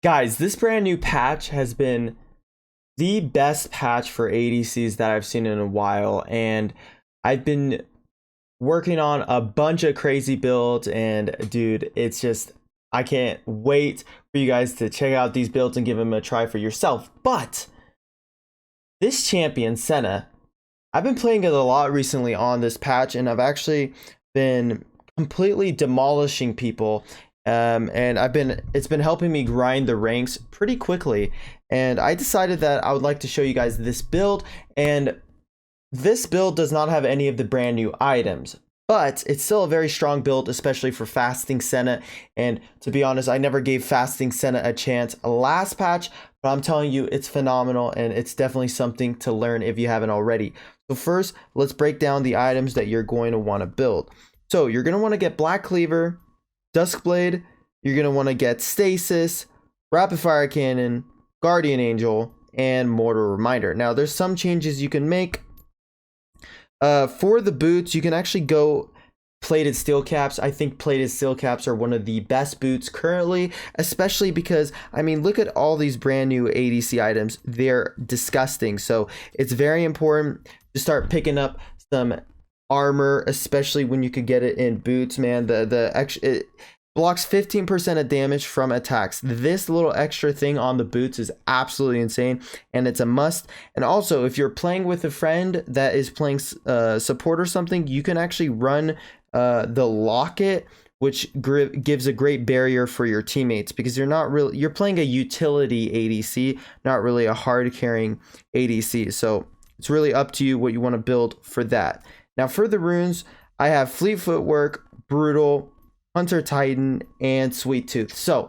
Guys, this brand new patch has been the best patch for ADCs that I've seen in a while, and I've been working on a bunch of crazy builds, and dude, it's just I can't wait for you guys to check out these builds and give them a try for yourself. But this champion, Senna, I've been playing it a lot recently on this patch, and I've actually been completely demolishing people. And it's been helping me grind the ranks pretty quickly. And I decided that I would like to show you guys this build. And this build does not have any of the brand new items, but it's still a very strong build, especially for fasting Senna. And to be honest, I never gave fasting Senna a chance last patch, but I'm telling you, it's phenomenal, and it's definitely something to learn if you haven't already. So first, let's break down the items that you're going to want to build. So you're going to want to get Black Cleaver, Duskblade, you're going to want to get Stasis, Rapid Fire Cannon, Guardian Angel, and Mortal Reminder. Now, there's some changes you can make. For the boots, you can actually go plated steel caps. I think plated steel caps are one of the best boots currently, especially because, I mean, look at all these brand new ADC items. They're disgusting. So it's very important to start picking up some armor, especially when you could get it in boots, man. It blocks 15% of damage from attacks. This little extra thing on the boots is absolutely insane, and it's a must. And also, if you're playing with a friend that is playing support or something, you can actually run the locket, which gives a great barrier for your teammates, because you're playing a utility ADC, not really a hard carrying ADC. So it's really up to you what you want to build for that. Now for the runes, I have Fleet Footwork, Brutal, Hunter Titan, and Sweet Tooth. So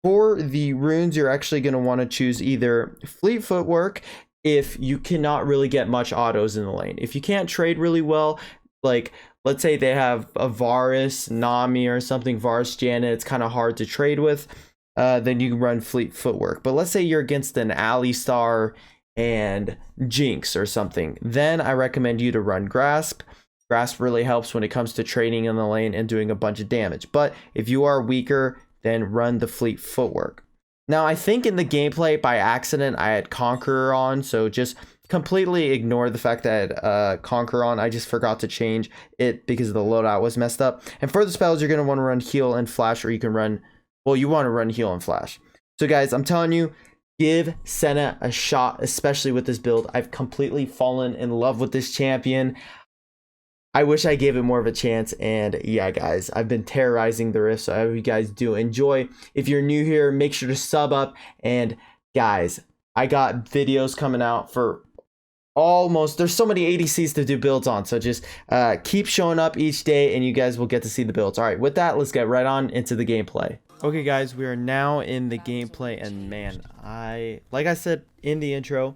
for the runes, you're actually going to want to choose either Fleet Footwork if you cannot really get much autos in the lane. If you can't trade really well, like let's say they have a Varus, Nami, or something, Varus, Janet, it's kind of hard to trade with, then you can run Fleet Footwork. But let's say you're against an Alistar and Jinx or something, then I recommend you to run Grasp. Grasp really helps when it comes to trading in the lane and doing a bunch of damage. But if you are weaker, then run the Fleet Footwork. Now, I think in the gameplay, by accident, I had Conqueror on, so just completely ignore the fact that I had Conqueror on. I just forgot to change it because the loadout was messed up. And for the spells, you're going to want to run Heal and Flash, or you can run, well, you want to run Heal and Flash. So guys, I'm telling you, give Senna a shot, especially with this build. I've completely fallen in love with this champion. I wish I gave it more of a chance, and yeah, guys, I've been terrorizing the rift, so I hope you guys do enjoy. If you're new here, make sure to sub up, and guys, I got videos coming out for there's so many ADCs to do builds on, so just keep showing up each day, and you guys will get to see the builds. All right, with that, let's get right on into the gameplay. Okay, guys, we are now in the gameplay, and man, like I said in the intro,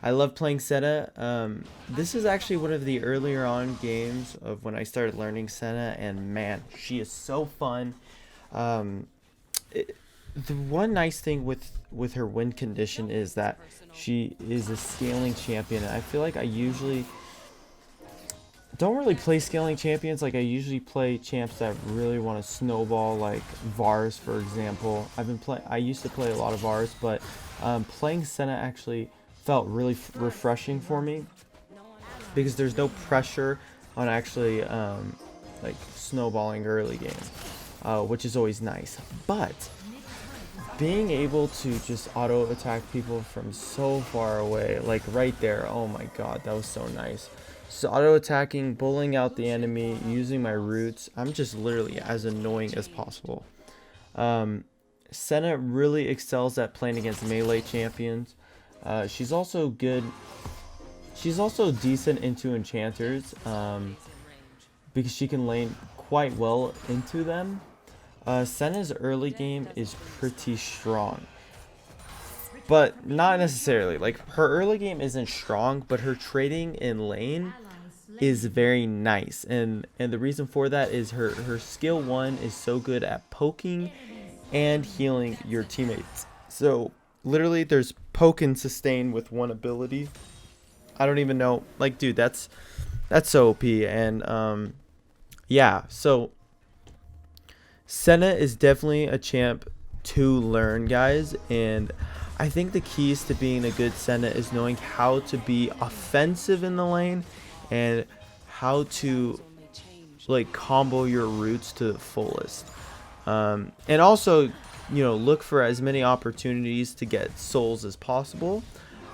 I love playing Senna. This is actually one of the earlier on games of when I started learning Senna, and man, she is so fun. The one nice thing with her win condition is that she is a scaling champion. I feel like I usually don't really play scaling champions. Like I usually play champs that really want to snowball, like Varus, for example. I used to play a lot of Varus, but playing Senna actually felt really refreshing for me, because there's no pressure on actually like snowballing early game, which is always nice. But being able to just auto attack people from so far away, like right there, oh my god, that was so nice. So auto attacking, bullying out the enemy, using my roots, I'm just literally as annoying as possible. Senna really excels at playing against melee champions. She's also good. She's also decent into enchanters, because she can lane quite well into them. Senna's early game is pretty strong, but not necessarily. Like her early game isn't strong, but her trading in lane is very nice, and the reason for that is her skill 1 is so good at poking and healing your teammates. So literally there's poke and sustain with one ability. I don't even know, like, dude, that's so OP. And yeah, so Senna is definitely a champ to learn, guys. And I think the keys to being a good Senna is knowing how to be offensive in the lane and how to like combo your roots to the fullest. And also, you know, look for as many opportunities to get souls as possible.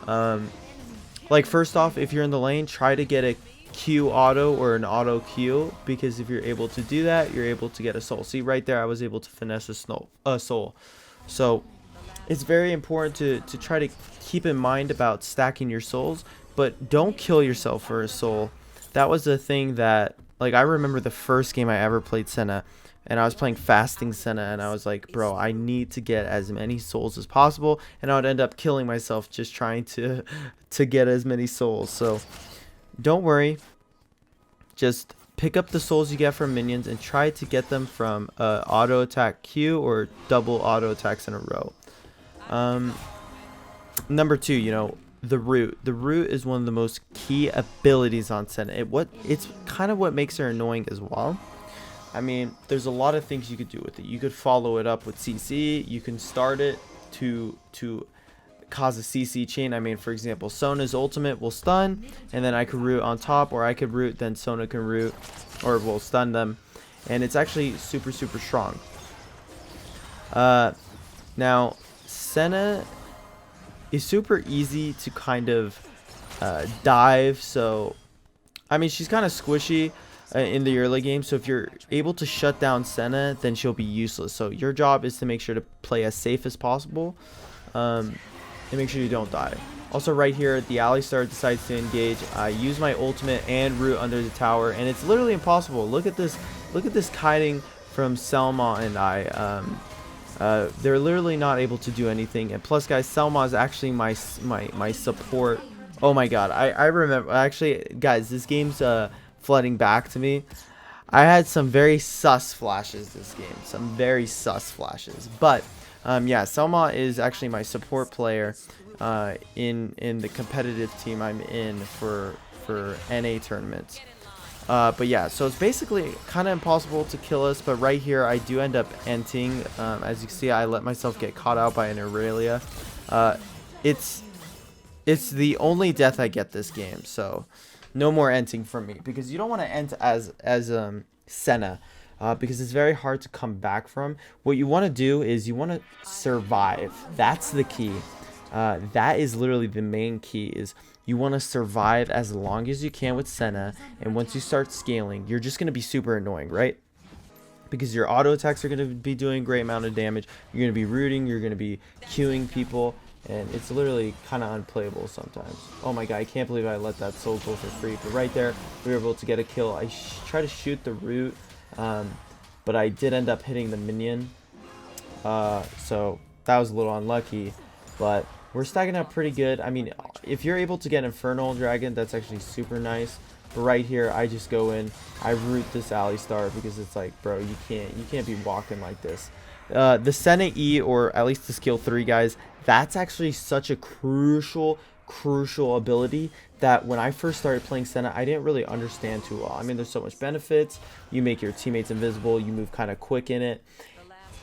Like first off, if you're in the lane, try to get a Q auto or an auto Q, because if you're able to do that, you're able to get a soul. See right there, I was able to finesse a soul. So it's very important to try to keep in mind about stacking your souls, but don't kill yourself for a soul. That was a thing that, like, I remember the first game I ever played Senna, and I was playing fasting Senna, and I was like, bro, I need to get as many souls as possible, and I would end up killing myself just trying to get as many souls. So don't worry, just pick up the souls you get from minions and try to get them from auto attack Q or double auto attacks in a row. Number 2, you know, the root. The root is one of the most key abilities on Senna. It's kind of what makes her annoying as well. I mean, there's a lot of things you could do with it. You could follow it up with CC. You can start it to cause a CC chain. I mean, for example, Sona's ultimate will stun, and then I could root on top, or I could root, then Sona can root, or will stun them. And it's actually super, super strong. Now, Senna is super easy to kind of dive. So, I mean, she's kind of squishy in the early game, so if you're able to shut down Senna, then she'll be useless. So your job is to make sure to play as safe as possible, and make sure you don't die. Also right here, the Alistar decides to engage. I use my ultimate and root under the tower, and it's literally impossible. Look at this kiting from Selma and I. They're literally not able to do anything. And plus, guys, Selma is actually my support. Oh my god, I remember, actually, guys, this game's flooding back to me. I had some very sus flashes this game, some very sus flashes. But yeah, Selma is actually my support player in the competitive team I'm in for NA tournaments. But yeah, so it's basically kind of impossible to kill us, but right here I do end up enting. As you can see, I let myself get caught out by an Aurelia. It's the only death I get this game, so no more enting from me, because you don't want to ent as Senna, because it's very hard to come back from. What you want to do is you want to survive. That's the key. That is literally the main key, is you want to survive as long as you can with Senna, and once you start scaling, you're just going to be super annoying, right? Because your auto attacks are going to be doing a great amount of damage. You're going to be rooting, you're going to be queuing people, and it's literally kind of unplayable sometimes. Oh my god, I can't believe I let that soul go for free. But right there, we were able to get a kill. I tried to shoot the root, but I did end up hitting the minion. So that was a little unlucky, but we're stacking up pretty good. I mean, if you're able to get Infernal Dragon, that's actually super nice. But right here, I just go in, I root this Alistar, because it's like, bro, you can't be walking like this. The Senna E, or at least the skill 3, guys, that's actually such a crucial ability that when I first started playing Senna, I didn't really understand too well. I mean, there's so much benefits. You make your teammates invisible, you move kind of quick in it,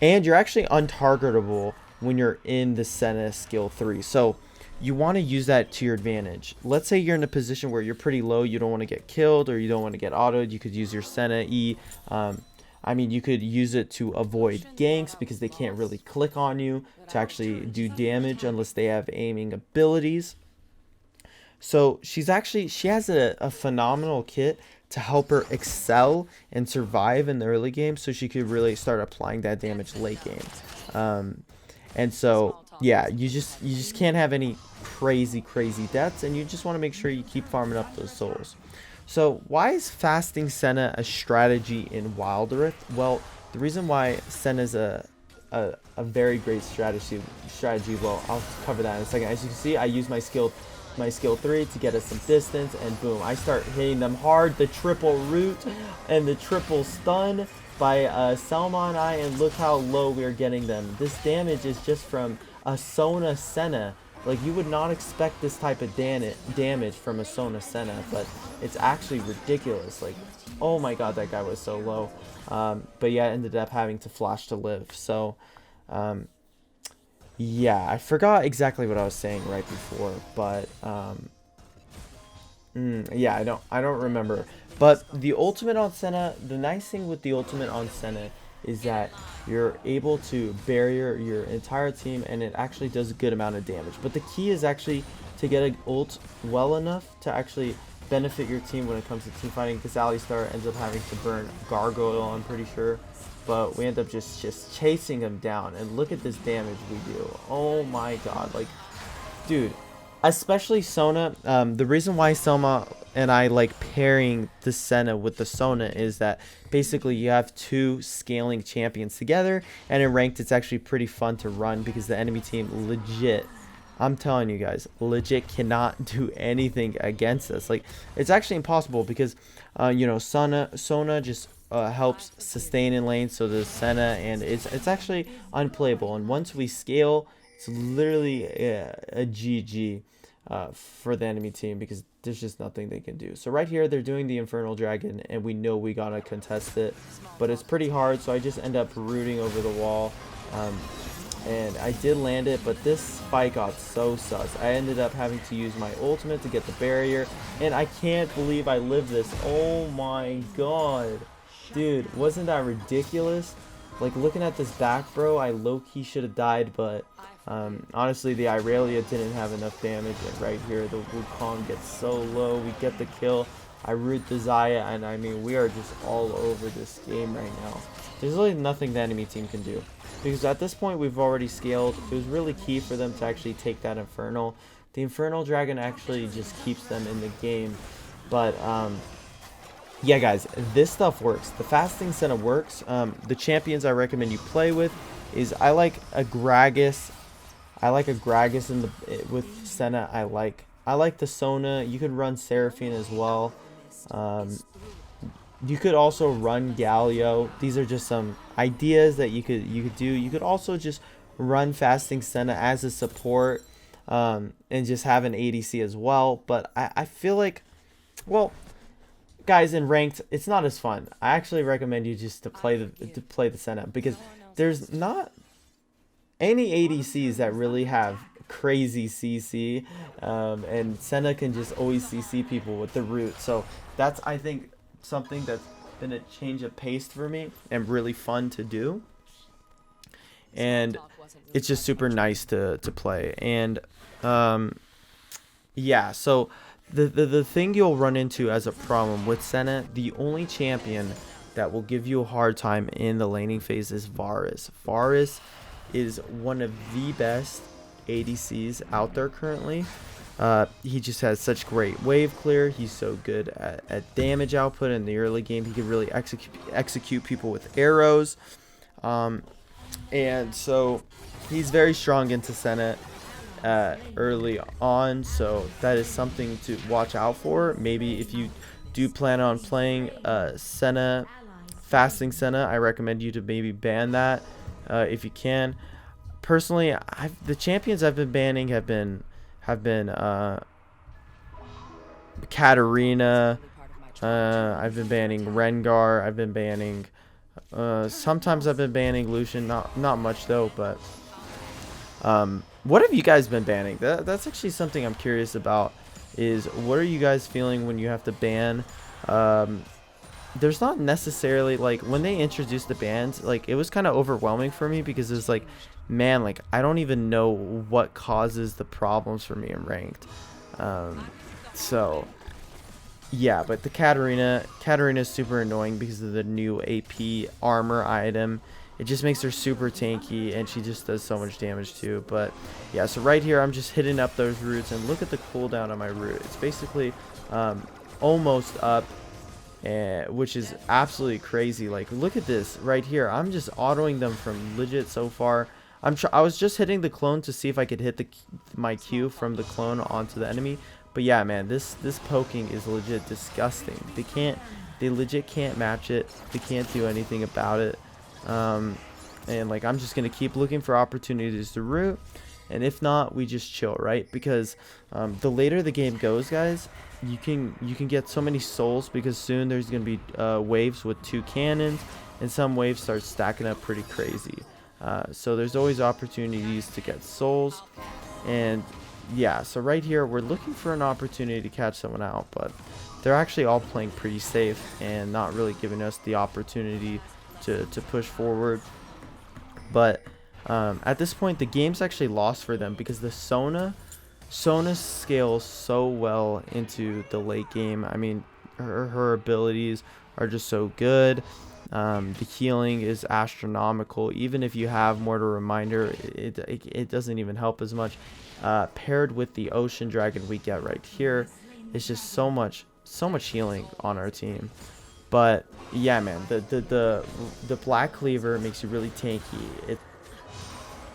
and you're actually untargetable when you're in the Senna skill 3. So you want to use that to your advantage. Let's say you're in a position where you're pretty low, you don't want to get killed, or you don't want to get autoed. You could use your Senna E. I mean, you could use it to avoid ganks, because they can't really click on you to actually do damage unless they have aiming abilities. So she has a phenomenal kit to help her excel and survive in the early game, so she could really start applying that damage late game. And so yeah, you just can't have any crazy deaths, and you just want to make sure you keep farming up those souls. So why is fasting Senna a strategy in Wild Rift? Well, the reason why Senna is a very great strategy, well, I'll cover that in a second. As you can see, I use my skill 3 to get us some distance, and boom, I start hitting them hard. The triple root and the triple stun by Selma and I, and look how low we are getting them. This damage is just from a Sona Senna. Like, you would not expect this type of damage from a Sona Senna, but it's actually ridiculous. Like, oh my god, that guy was so low. But yeah, I ended up having to flash to live. So Yeah, I forgot exactly what I was saying right before, but yeah, I don't remember. But the ultimate on Senna, the nice thing with the ultimate on Senna is that you're able to barrier your entire team, and it actually does a good amount of damage. But the key is actually to get an ult well enough to actually benefit your team when it comes to team fighting, because Alistar ends up having to burn Gargoyle, I'm pretty sure. But we end up just chasing him down, and look at this damage we do. Oh my god, like, dude, especially Sona. The reason why Soma and I like pairing the Senna with the Sona is that basically you have two scaling champions together, and in ranked it's actually pretty fun to run because the enemy team legit, I'm telling you guys, legit cannot do anything against us. Like, it's actually impossible because you know, Sona just helps sustain in lane, so does Senna, and it's actually unplayable. And once we scale, it's literally a GG for the enemy team because there's just nothing they can do. So right here, they're doing the Infernal Dragon, and we know we gotta contest it, but it's pretty hard, so I just end up rooting over the wall. And I did land it, but this fight got so sus. I ended up having to use my ultimate to get the barrier, and I can't believe I lived this. Oh my god. Dude, wasn't that ridiculous? Like, looking at this back, bro, I low-key should have died, but honestly, the Irelia didn't have enough damage, and right here, the Wukong gets so low, we get the kill. I root the Xayah, and I mean, we are just all over this game right now. There's really nothing the enemy team can do, because at this point, we've already scaled. It was really key for them to actually take that Infernal. The Infernal Dragon actually just keeps them in the game, but yeah, guys, this stuff works. The fasting Senna works. The champions I recommend you play with is I like a Gragas. I like a Gragas in the with Senna. I like the Sona. You could run Seraphine as well. You could also run Galio. These are just some ideas that you could do. You could also just run fasting Senna as a support, and just have an ADC as well. But I feel like, well, guys, in ranked, it's not as fun. I actually recommend you just to play the Senna, because there's not any ADCs that really have crazy CC, and Senna can just always CC people with the root. So that's, I think, something that's been a change of pace for me and really fun to do, and it's just super nice to play. And yeah, so the thing you'll run into as a problem with Senna, the only champion that will give you a hard time in the laning phase is Varus. Varus is one of the best ADCs out there currently. He just has such great wave clear. He's so good at damage output in the early game. He can really execute people with arrows. And so he's very strong into Senna early on, so that is something to watch out for. Maybe if you do plan on playing Senna, fasting Senna, I recommend you to maybe ban that if you can. Personally, the champions I've been banning have been Katarina. I've been banning Rengar. I've been banning. Sometimes I've been banning Lucian. Not much though, but what have you guys been banning? That's actually something I'm curious about. Is what are you guys feeling when you have to ban? There's not necessarily, like, when they introduced the bans, like, it was kind of overwhelming for me, because it's like, man, like, I don't even know what causes the problems for me in ranked. So yeah, but the Katarina is super annoying because of the new AP armor item. It just makes her super tanky, and she just does so much damage too. But yeah, so right here I'm just hitting up those roots, and look at the cooldown on my root. It's basically almost up, which is absolutely crazy. Like, look at this right here. I'm just autoing them from legit so far. I was just hitting the clone to see if I could hit my Q from the clone onto the enemy. But yeah, man, this poking is legit disgusting. They legit can't match it. They can't do anything about it. And like, I'm just gonna keep looking for opportunities to root, and if not, we just chill, right? Because the later the game goes, guys, you can get so many souls, because soon there's gonna be waves with 2 cannons, and some waves start stacking up pretty crazy. So there's always opportunities to get souls. And yeah, so right here we're looking for an opportunity to catch someone out, but they're actually all playing pretty safe and not really giving us the opportunity to push forward. But at this point the game's actually lost for them because the Sona scales so well into the late game. I mean, her abilities are just so good. The healing is astronomical. Even if you have Mortar Reminder, it doesn't even help as much. Paired with the Ocean Dragon we get right here, it's just so much healing on our team. But yeah, man, the Black Cleaver makes you really tanky.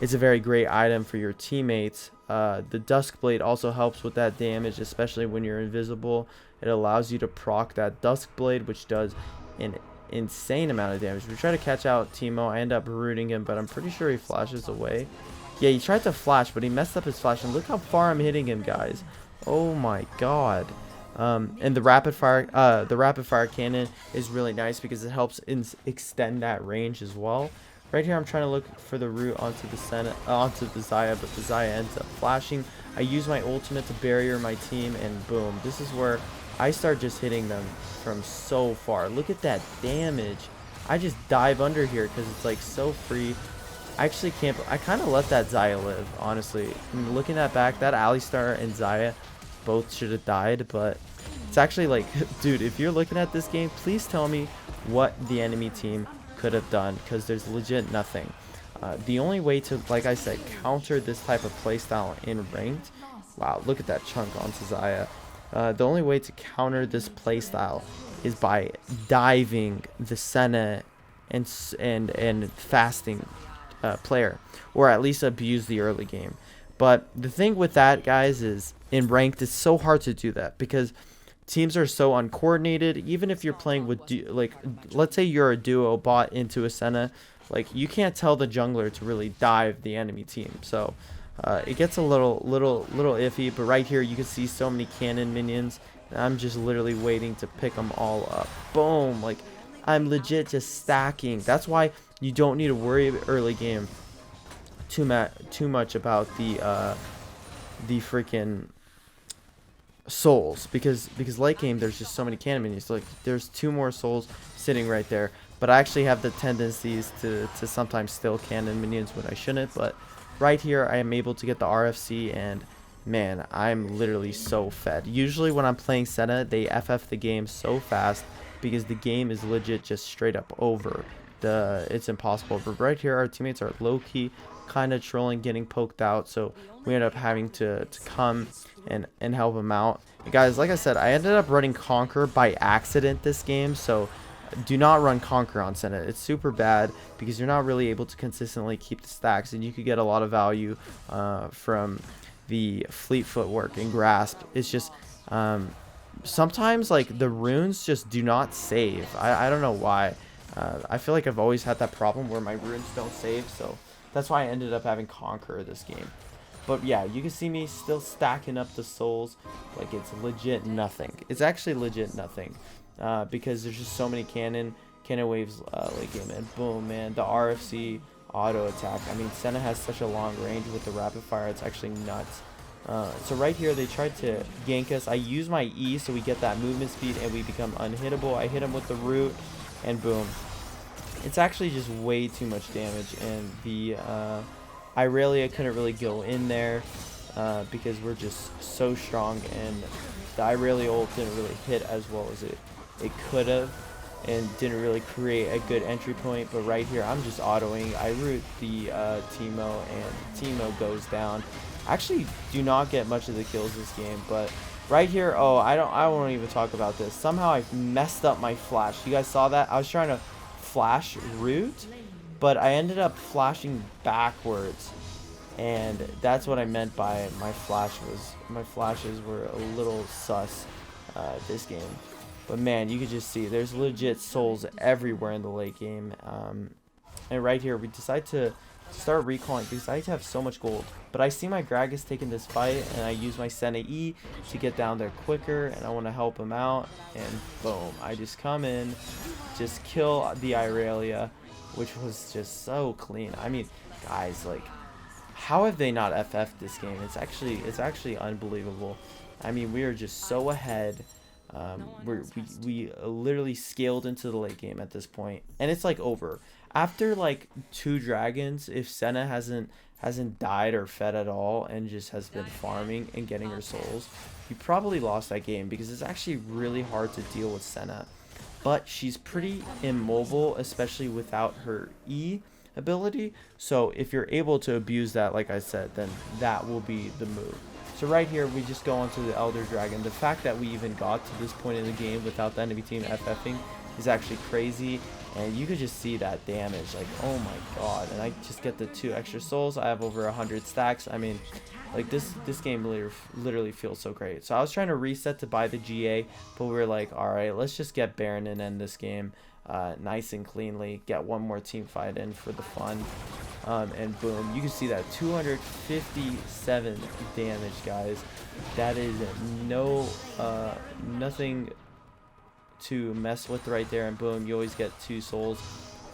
It's a very great item for your teammates. The Duskblade also helps with that damage, especially when you're invisible. It allows you to proc that Duskblade, which does an insane amount of damage. We try to catch out Teemo. I end up rooting him, but I'm pretty sure he flashes away. Yeah, he tried to flash, but he messed up his flash. And look how far I'm hitting him, guys. Oh my god. And the rapid fire cannon is really nice because it helps extend that range as well. Right here, I'm trying to look for the root onto the Senna, onto the Xayah, but the Xayah ends up flashing. I use my ultimate to barrier my team, and boom. This is where I start just hitting them from so far. Look at that damage. I just dive under here because it's like so free. I actually can't. I kind of let that Xayah live, honestly. I mean, looking at back, that Alistar and Xayah both should have died, but it's actually like, dude, if you're looking at this game, please tell me what the enemy team could have done, because there's legit nothing. The only way to, like I said, counter this type of playstyle in ranked, wow, look at that chunk onto Xayah. The only way to counter this playstyle is by diving the Senna and fasting player, or at least abuse the early game. But the thing with that, guys, is in ranked it's so hard to do that because teams are so uncoordinated. Even if you're playing with like, let's say you're a duo bot into a Senna, like you can't tell the jungler to really dive the enemy team. So it gets a little iffy. But right here you can see so many cannon minions. I'm just literally waiting to pick them all up. Boom! Like I'm legit just stacking. That's why you don't need to worry early game too much about the freaking souls, because late game there's just so many cannon minions. Like there's 2 more souls sitting right there, but I actually have the tendencies to sometimes steal cannon minions when I shouldn't. But right here I am able to get the RFC, and man, I'm literally so fed. Usually when I'm playing Senna, they FF the game so fast because the game is legit just straight up over. It's impossible. But right here our teammates are low-key kind of trolling, getting poked out, so we end up having to come and help them out. And guys, like I said, I ended up running Conquer by accident this game, so do not run Conquer on Senna. It's super bad because you're not really able to consistently keep the stacks, and you could get a lot of value from the fleet footwork and grasp. It's just sometimes like the runes just do not save. I don't know why. I feel like I've always had that problem where my runes don't save, so that's why I ended up having Conqueror this game. But yeah, you can see me still stacking up the souls like it's legit nothing. It's actually legit nothing because there's just so many cannon waves late game. And boom, man, the RFC auto attack. I mean, Senna has such a long range with the rapid fire. It's actually nuts. So right here, they tried to gank us. I use my E so we get that movement speed and we become unhittable. I hit him with the root and boom. It's actually just way too much damage, and the Irelia couldn't really go in there because we're just so strong, and the Irelia ult didn't really hit as well as it could have, and didn't really create a good entry point. But right here, I'm just autoing. I root the Teemo, and Teemo goes down. I actually do not get much of the kills this game, but right here, oh, I won't even talk about this. Somehow I messed up my flash. You guys saw that? I was trying to flash root, but I ended up flashing backwards, and that's what I meant by my flashes were a little sus this game. But man, you could just see there's legit souls everywhere in the late game. And right here we decide to start recalling because I have so much gold, but I see my Gragas taking this fight, and I use my Senna E to get down there quicker, and I want to help him out, and boom, I just come in, just kill the Irelia, which was just so clean. I mean, Guys, like, how have they not FF'd this game? It's actually unbelievable. I mean, we are just so ahead. We literally scaled into the late game at this point, and it's like over after like 2 dragons. If Senna hasn't died or fed at all and just has been farming and getting her souls, you probably lost that game, because it's actually really hard to deal with Senna. But she's pretty immobile, especially without her E ability. So if you're able to abuse that, like I said, then that will be the move. So right here, we just go onto the Elder Dragon. The fact that we even got to this point in the game without the enemy team FFing is actually crazy. And you could just see that damage, like, oh my god. And I just get the 2 extra souls. I have over 100 stacks. I mean, like, this game literally feels so great. So I was trying to reset to buy the GA, but we were like, all right, let's just get Baron and end this game nice and cleanly. Get one more team fight in for the fun. And boom, you can see that 257 damage, guys. That is nothing to mess with right there. And boom, you always get 2 souls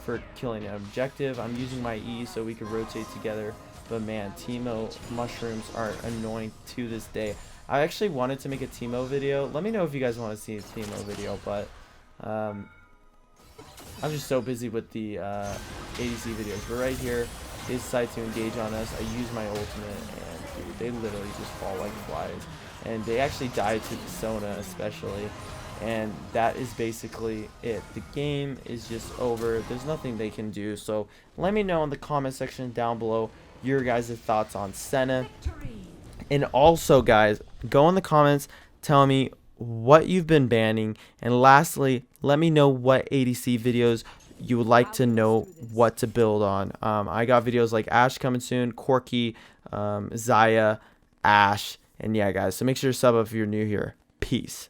for killing an objective. I'm using my E so we could rotate together, but man, Teemo mushrooms are annoying to this day. I actually wanted to make a Teemo video. Let me know if you guys want to see a Teemo video, but I'm just so busy with the ADC videos. But right here, they decide to engage on us. I use my ultimate, and dude, they literally just fall like flies. And they actually die to the Sona especially. And that is basically it. The game is just over. There's nothing they can do. So let me know in the comment section down below your guys' thoughts on Senna. And also, guys, go in the comments, tell me what you've been banning, and lastly, let me know what ADC videos you would like to know what to build on. I got videos like Ashe coming soon, Corki, Xayah, Ashe, and yeah, guys, so make sure to sub up if you're new here. Peace.